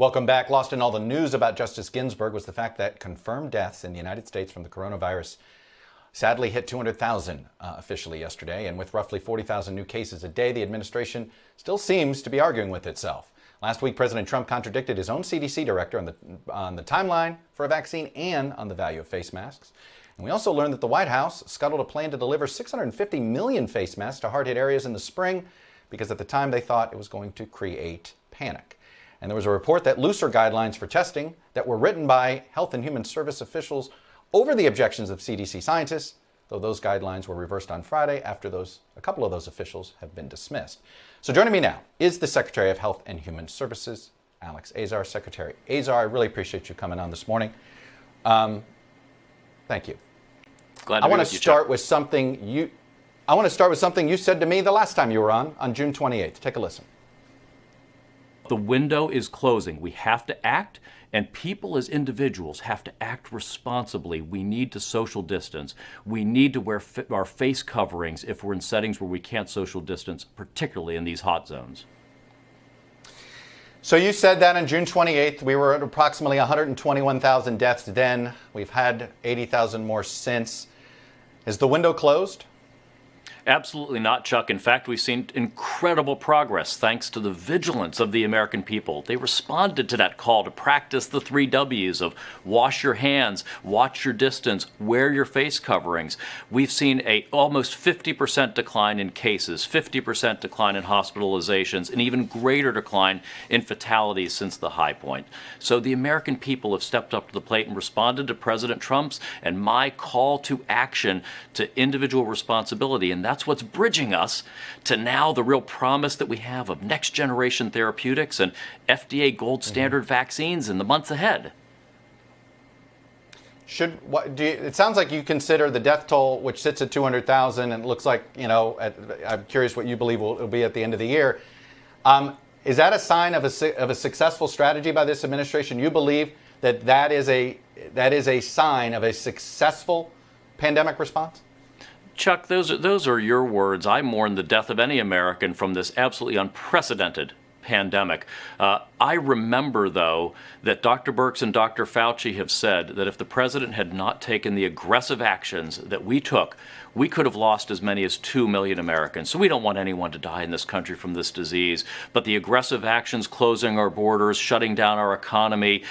Welcome back. Lost in all the news about Justice Ginsburg was the fact that confirmed deaths in the United States from the coronavirus sadly hit 200,000 officially yesterday. And with roughly 40,000 new cases a day, the administration still seems to be arguing with itself. Last week, President Trump contradicted his own CDC director on the timeline for a vaccine and on the value of face masks. And we also learned that the White House scuttled a plan to deliver 650 million face masks to hard-hit areas in the spring because at the time they thought it was going to create panic. And there was a report that looser guidelines for testing that were written by Health and Human Service officials over the objections of CDC scientists, though those guidelines were reversed on Friday after a couple of those officials have been dismissed. So joining me now is the Secretary of Health and Human Services, Alex Azar. Secretary Azar, I really appreciate you coming on this morning. Thank you. Glad to be with you, Chuck. I want to start with something you said to me the last time you were on June 28th. Take a listen. The window is closing. We have to act, and people as individuals have to act responsibly. We need to social distance. We need to wear our face coverings if we're in settings where we can't social distance, particularly in these hot zones. So you said that on June 28th. We were at approximately 121,000 deaths then. We've had 80,000 more since. Is the window closed? Absolutely not, Chuck. In fact, we've seen incredible progress thanks to the vigilance of the American people. They responded to that call to practice the 3 W's of wash your hands, watch your distance, wear your face coverings. We've seen a almost 50% decline in cases, 50% decline in hospitalizations, and even greater decline in fatalities since the high point. So the American people have stepped up to the plate and responded to President Trump's and my call to action to individual responsibility. And that's what's bridging us to now the real promise that we have of next generation therapeutics and FDA gold standard vaccines in the months ahead. It sounds like you consider the death toll, which sits at 200,000, and it looks like, I'm curious what you believe will be at the end of the year. Is that a sign of a successful strategy by this administration? You believe that is a sign of a successful pandemic response? Chuck, those are your words. I mourn the death of any American from this absolutely unprecedented pandemic. I remember, though, that Dr. Birx and Dr. Fauci have said that if the president had not taken the aggressive actions that we took, we could have lost as many as 2 million Americans. So we don't want anyone to die in this country from this disease. But the aggressive actions, closing our borders, shutting down our economy,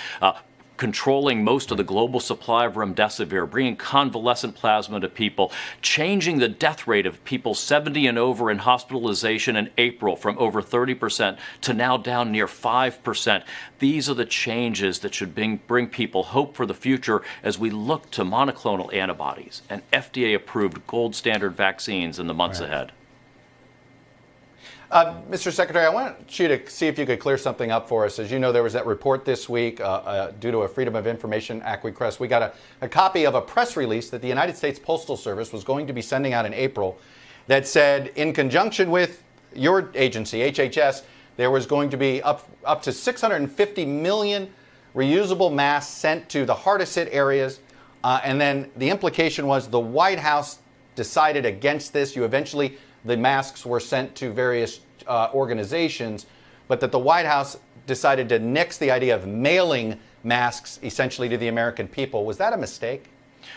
controlling most of the global supply of remdesivir, bringing convalescent plasma to people, changing the death rate of people 70 and over in hospitalization in April from over 30% to now down near 5%. These are the changes that should bring people hope for the future as we look to monoclonal antibodies and FDA-approved gold standard vaccines in the months ahead. Mr. Secretary, I want you to see if you could clear something up for us. As you know, there was that report this week due to a Freedom of Information Act request. We got a copy of a press release that the United States Postal Service was going to be sending out in April that said, in conjunction with your agency, HHS, there was going to be up to 650 million reusable masks sent to the hardest hit areas. And then the implication was the White House decided against this. The masks were sent to various organizations, but that the White House decided to nix the idea of mailing masks essentially to the American people. Was that a mistake?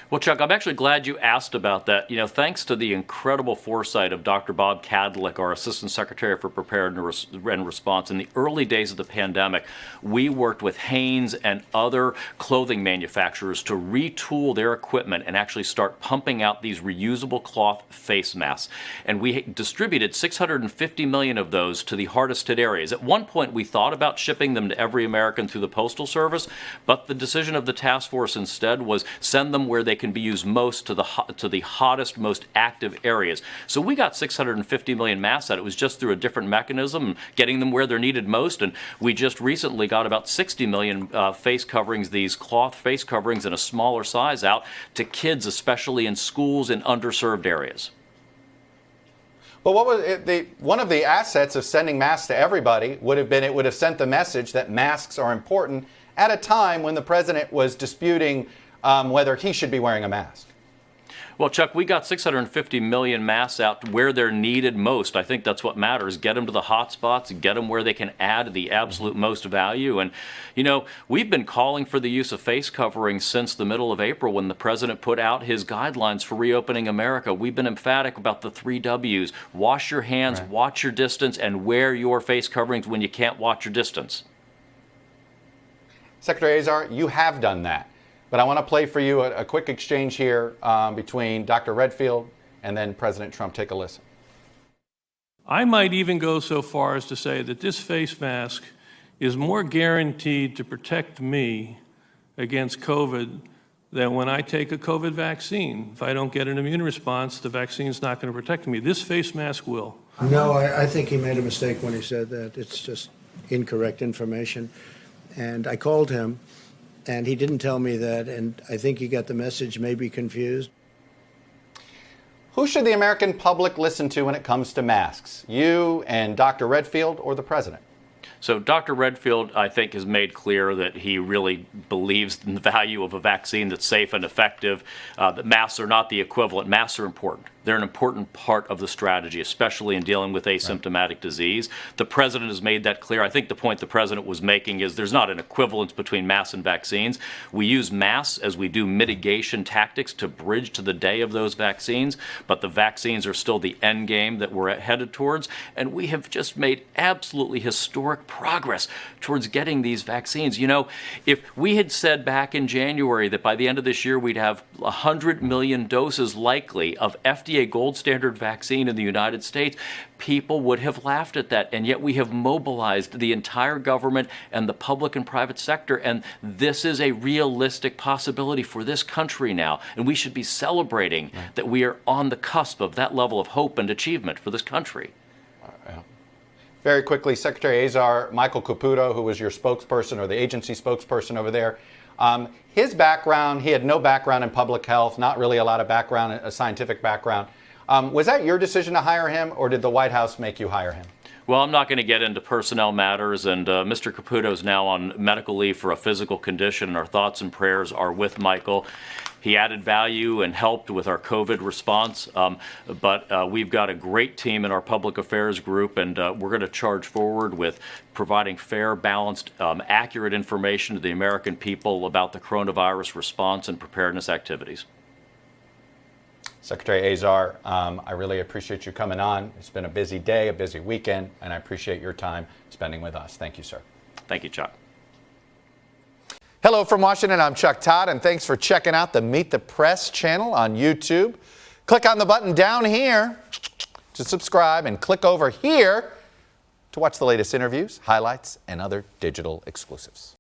Well, Chuck, I'm actually glad you asked about that. Thanks to the incredible foresight of Dr. Bob Kadlec, our Assistant Secretary for Preparedness and Response, in the early days of the pandemic, we worked with Hanes and other clothing manufacturers to retool their equipment and actually start pumping out these reusable cloth face masks. And we distributed 650 million of those to the hardest hit areas. At one point, we thought about shipping them to every American through the Postal Service, but the decision of the task force instead was send them where they can be used most to the hottest, most active areas. So we got 650 million masks out. It was just through a different mechanism, getting them where they're needed most. And we just recently got about 60 million face coverings, these cloth face coverings in a smaller size out to kids, especially in schools in underserved areas. But what was it, one of the assets of sending masks to everybody would have been it would have sent the message that masks are important at a time when the president was disputing whether he should be wearing a mask. Well, Chuck, we got 650 million masks out where they're needed most. I think that's what matters. Get them to the hot spots, get them where they can add the absolute most value. And, you know, we've been calling for the use of face coverings since the middle of April when the president put out his guidelines for reopening America. We've been emphatic about the 3 W's. Wash your hands, Right. watch your distance, and wear your face coverings when you can't watch your distance. Secretary Azar, you have done that. But I want to play for you a quick exchange here between Dr. Redfield and then President Trump. Take a listen. I might even go so far as to say that this face mask is more guaranteed to protect me against COVID than when I take a COVID vaccine. If I don't get an immune response, the vaccine's not going to protect me. This face mask will. No, I think he made a mistake when he said that. It's just incorrect information. And I called him, and he didn't tell me that, and I think he got the message, maybe confused. Who should the American public listen to when it comes to masks? You and Dr. Redfield or the president? So Dr. Redfield, I think, has made clear that he really believes in the value of a vaccine that's safe and effective, that masks are not the equivalent. Masks are important. They're an important part of the strategy, especially in dealing with asymptomatic disease. The president has made that clear. I think the point the president was making is there's not an equivalence between masks and vaccines. We use masks as we do mitigation tactics to bridge to the day of those vaccines, but the vaccines are still the end game that we're headed towards, and we have just made absolutely historic progress towards getting these vaccines. You know, if we had said back in January that by the end of this year we'd have 100 million doses likely of FDA gold standard vaccine in the United States, people would have laughed at that. And yet we have mobilized the entire government and the public and private sector. And this is a realistic possibility for this country now. And we should be celebrating that we are on the cusp of that level of hope and achievement for this country. Very quickly, Secretary Azar, Michael Caputo, who was your spokesperson or the agency spokesperson over there, his background, he had no background in public health, not really a lot of background, a scientific background. Was that your decision to hire him, or did the White House make you hire him? Well, I'm not going to get into personnel matters, and Mr. Caputo is now on medical leave for a physical condition, and our thoughts and prayers are with Michael. He added value and helped with our COVID response, but we've got a great team in our public affairs group, and we're going to charge forward with providing fair, balanced, accurate information to the American people about the coronavirus response and preparedness activities. Secretary Azar, I really appreciate you coming on. It's been a busy day, a busy weekend, and I appreciate your time spending with us. Thank you, sir. Thank you, Chuck. Hello from Washington, I'm Chuck Todd, and thanks for checking out the Meet the Press channel on YouTube. Click on the button down here to subscribe and click over here to watch the latest interviews, highlights, and other digital exclusives.